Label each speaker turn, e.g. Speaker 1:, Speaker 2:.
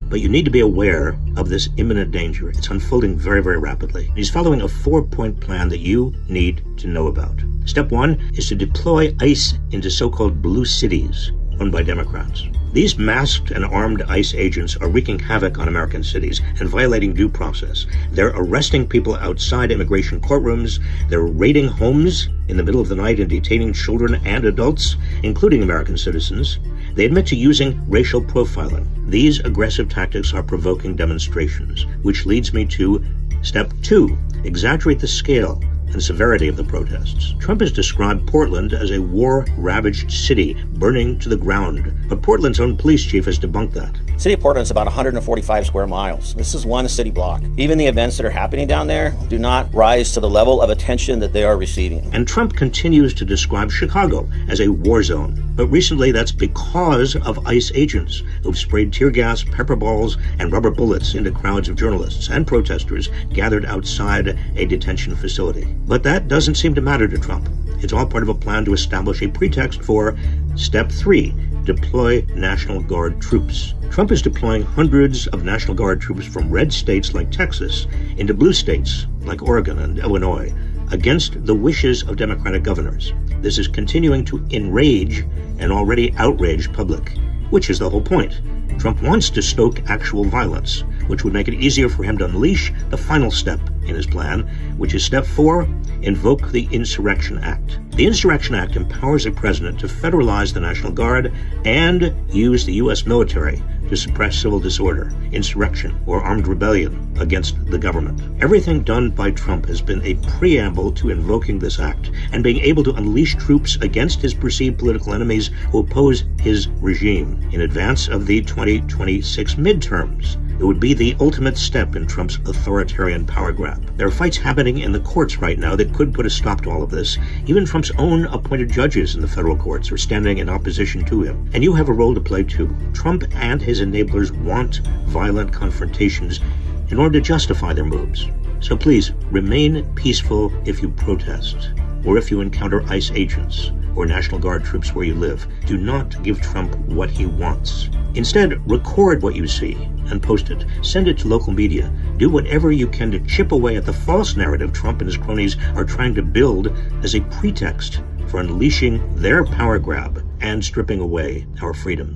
Speaker 1: But you need to be aware of this imminent danger. It's unfolding very, very rapidly. He's following a 4-point plan that you need to know about. Step 1 is to deploy ICE into so-called blue cities owned by Democrats. These masked and armed ICE agents are wreaking havoc on American cities and violating due process. They're arresting people outside immigration courtrooms. They're raiding homes in the middle of the night and detaining children and adults, including American citizens. They admit to using racial profiling. These aggressive tactics are provoking demonstrations, which leads me to step 2, exaggerate the scale and severity of the protests. Trump has described Portland as a war-ravaged city burning to the ground, but Portland's own police chief has debunked that.
Speaker 2: City of Portland is about 145 square miles. This is one city block. Even the events that are happening down there do not rise to the level of attention that they are receiving.
Speaker 1: And Trump continues to describe Chicago as a war zone. But recently that's because of ICE agents who've sprayed tear gas, pepper balls, and rubber bullets into crowds of journalists and protesters gathered outside a detention facility. But that doesn't seem to matter to Trump. It's all part of a plan to establish a pretext for step 3, deploy National Guard troops. Trump is deploying hundreds of National Guard troops from red states like Texas into blue states like Oregon and Illinois against the wishes of Democratic governors. This is continuing to enrage an already outraged public, which is the whole point. Trump wants to stoke actual violence, which would make it easier for him to unleash the final step in his plan, which is step 4, invoke the Insurrection Act. The Insurrection Act empowers a president to federalize the National Guard and use the U.S. military to suppress civil disorder, insurrection, or armed rebellion against the government. Everything done by Trump has been a preamble to invoking this act and being able to unleash troops against his perceived political enemies who oppose his regime in advance of the 2026 midterms. It would be the ultimate step in Trump's authoritarian power grab. There are fights happening in the courts right now that could put a stop to all of this. Even Trump's own appointed judges in the federal courts are standing in opposition to him. And you have a role to play too. Trump and his enablers want violent confrontations in order to justify their moves. So please, remain peaceful if you protest, or if you encounter ICE agents or National Guard troops where you live. Do not give Trump what he wants. Instead, record what you see and post it. Send it to local media. Do whatever you can to chip away at the false narrative Trump and his cronies are trying to build as a pretext for unleashing their power grab and stripping away our freedoms.